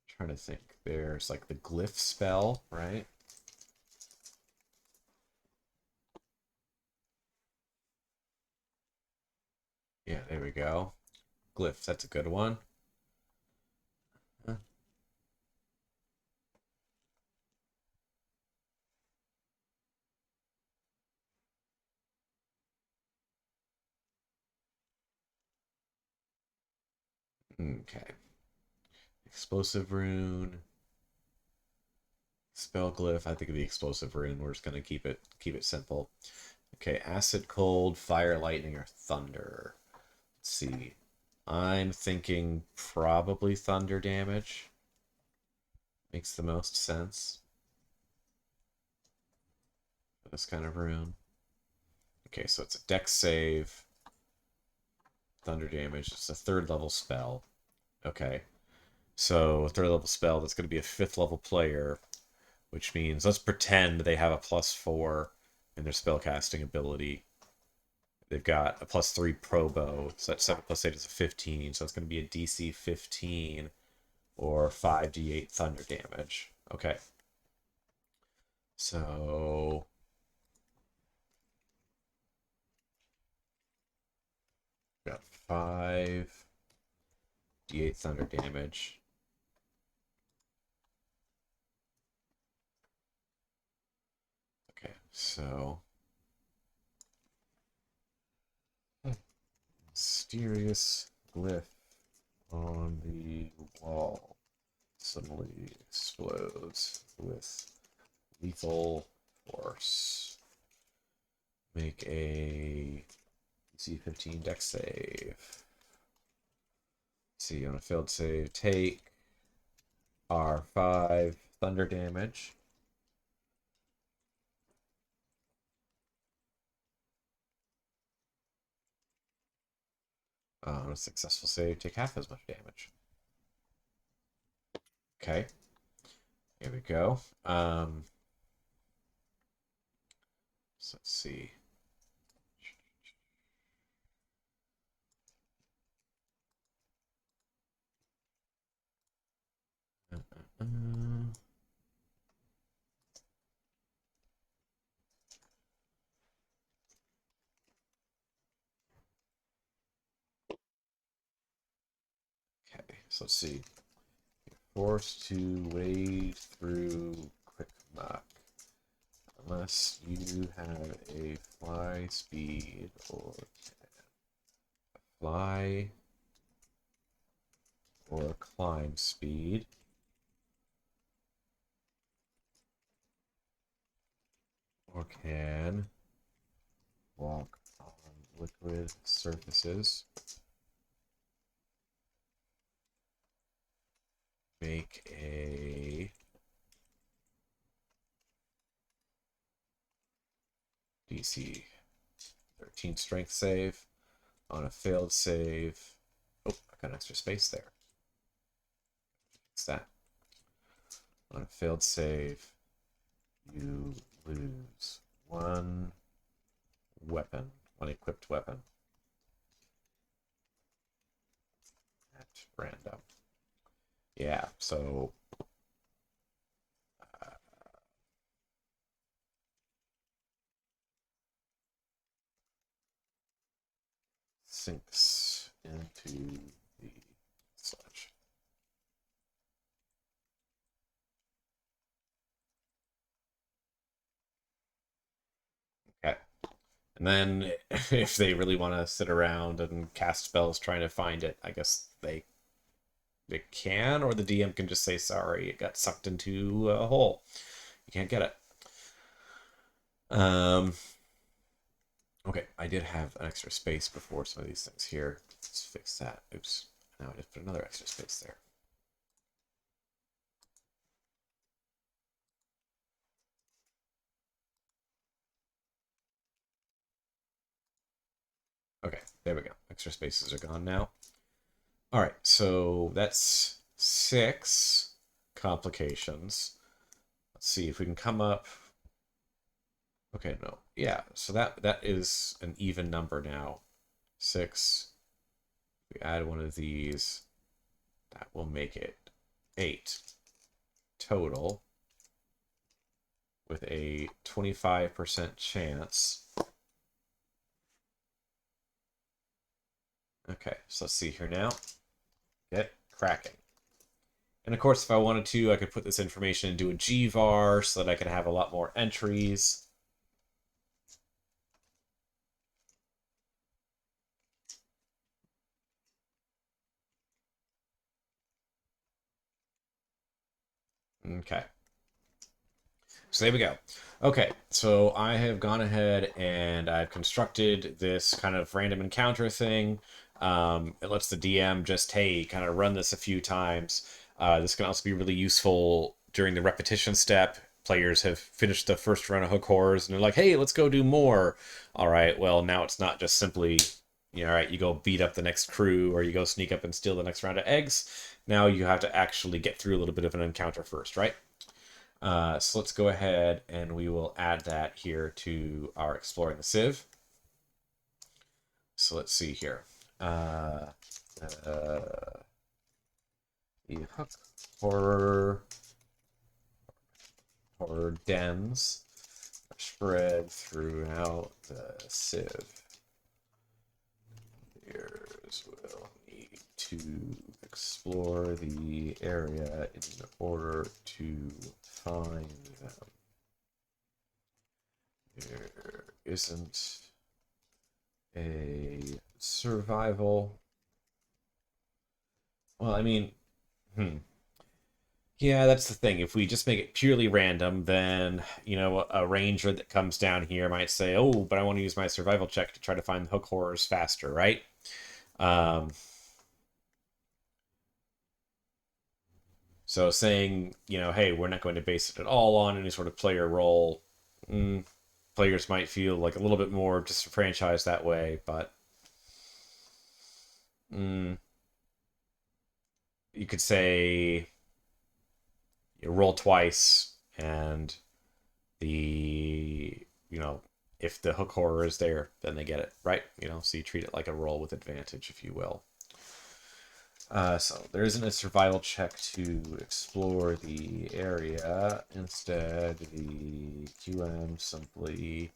Trying to think. There's like the glyph spell, right? Yeah, there we go. Glyph, that's a good one. Huh. Okay. Explosive rune. Spell glyph. I think of the explosive rune. We're just gonna keep it simple. Okay, acid, cold, fire, lightning, or thunder. Let's see. I'm thinking probably thunder damage. Makes the most sense for this kind of rune. Okay, so it's a dex save. Thunder damage. It's a 3rd level spell. Okay. So a 3rd level spell that's going to be a 5th level player, which means let's pretend they have a +4 in their spellcasting ability. They've got a +3 Pro Bow, so that's 7 + 8 is a 15, so it's going to be a DC 15 or 5d8 thunder damage. Okay. So got 5d8 thunder damage. Okay, so mysterious glyph on the wall suddenly explodes with lethal force. Make a DC 15 dex save. Let's see, on a failed save, take R5 thunder damage. On a successful save, take half as much damage. Okay. Here we go. So let's see. Okay, so let's see. You're forced to wade through quick muck unless you have a fly speed or fly or climb speed. Or can walk on liquid surfaces. Make a DC 13 strength save. On a failed save. Oh, I got an extra space there. What's that? On a failed save, you lose one weapon, one equipped weapon at random. Yeah, so sinks into the sludge. Okay. And then if they really want to sit around and cast spells trying to find it, I guess they can, or the DM can just say, sorry, it got sucked into a hole. You can't get it. Okay, I did have an extra space before some of these things here. Let's fix that. Oops. Now I just put another extra space there. Okay, there we go. Extra spaces are gone now. All right, so that's 6 complications. Let's see if we can come up. Okay, no. Yeah, so that is an even number now. 6. We add one of these. That will make it 8 total with a 25% chance. Okay, so let's see here now. Get cracking. And of course, if I wanted to, I could put this information into a GVAR so that I could have a lot more entries. Okay. So there we go. Okay, so I have gone ahead and I've constructed this kind of random encounter thing. It lets the DM just, hey, kind of run this a few times. This can also be really useful during the repetition step. Players have finished the first run of Hook Horrors and they're like, hey, let's go do more. All right, well, now it's not just simply, all right, you go beat up the next crew or you go sneak up and steal the next round of eggs. Now you have to actually get through a little bit of an encounter first, right? So let's go ahead and we will add that here to our Exploring the Civ. So let's see here. Uh, uh, the hook horror dens are spread throughout the sieve. Players will need to explore the area in order to find them. There isn't a survival. Well, I mean, yeah, that's the thing. If we just make it purely random, then, a ranger that comes down here might say, oh, but I want to use my survival check to try to find the hook horrors faster, right? Um, so saying, hey, we're not going to base it at all on any sort of player role, players might feel like a little bit more disenfranchised that way, but mm, you could say you roll twice and the if the hook horror is there, then they get it, right? So you treat it like a roll with advantage, if you will. So there isn't a survival check to explore the area. Instead, the QM simply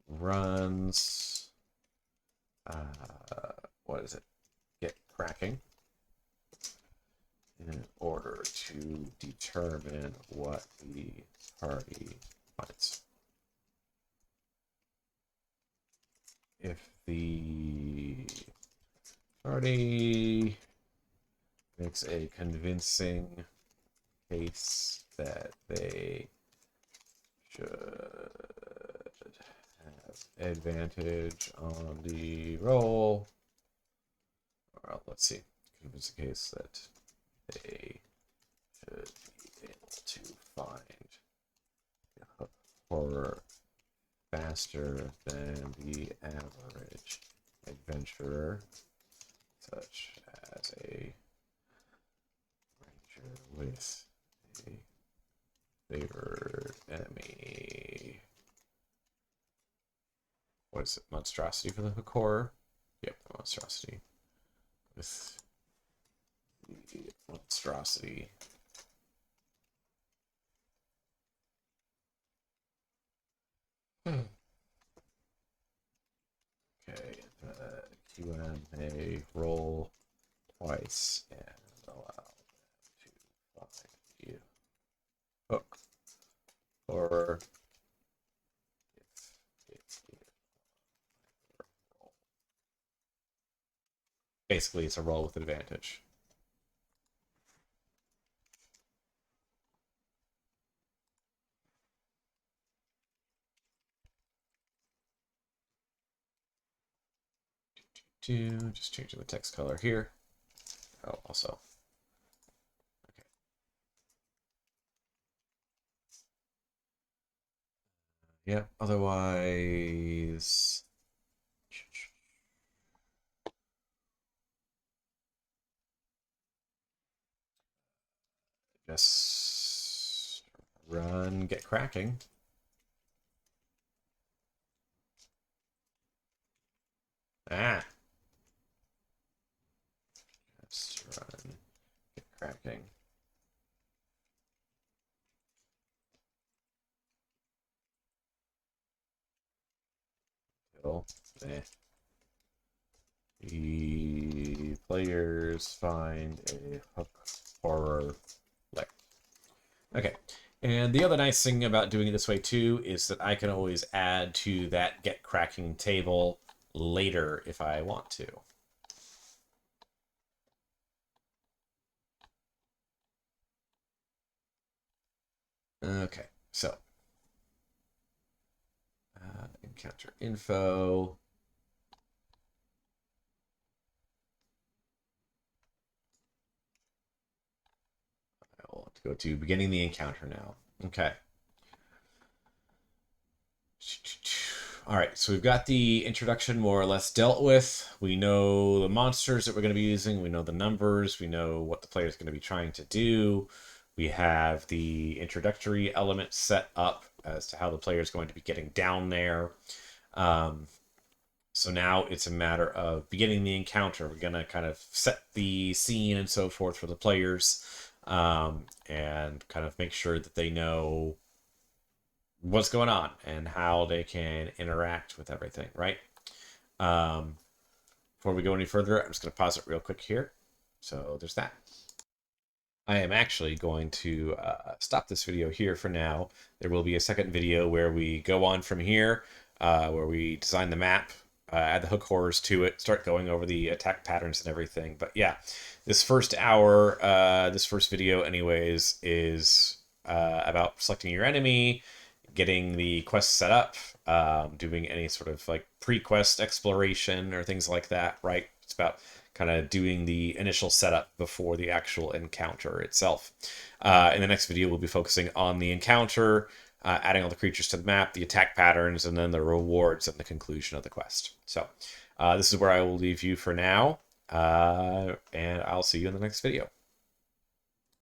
runs what is it? Get cracking in order to determine what the party finds. If the party makes a convincing case that they should have advantage on the roll, or let's see, convince a case that they should be able to find the hook horror faster than the average adventurer, such as a ranger with a favored enemy. What is it? Monstrosity for the hook horror? Yep, monstrosity. With the monstrosity. Okay, the QM may roll twice and allow them to find you. Hook. Or if it's roll. Basically, it's a roll with advantage. Just changing the text color here. Oh, also. Okay. Yeah, otherwise. Just run, get cracking. Ah. Just run, get cracking. Kill. Eh. The players find a hook horror lick. Okay. And the other nice thing about doing it this way too is that I can always add to that get cracking table later if I want to. Okay, so encounter info. I will have to go to beginning the encounter now. Okay. All right, so we've got the introduction more or less dealt with. We know the monsters that we're going to be using. We know the numbers. We know what the player is going to be trying to do. We have the introductory element set up as to how the player is going to be getting down there. So now it's a matter of beginning the encounter. We're going to kind of set the scene and so forth for the players, and kind of make sure that they know what's going on and how they can interact with everything, right? Um, Before we go any further, I'm just going to pause it real quick here. So there's that. I am actually going to stop this video here for now. There will be a second video where we go on from here, where we design the map, add the hook horrors to it, start going over the attack patterns and everything. But yeah, this first hour, this first video anyways, is about selecting your enemy, getting the quest set up, doing any sort of like pre-quest exploration or things like that, right? It's about kind of doing the initial setup before the actual encounter itself. In the next video, we'll be focusing on the encounter, adding all the creatures to the map, the attack patterns, and then the rewards and the conclusion of the quest. So this is where I will leave you for now, and I'll see you in the next video.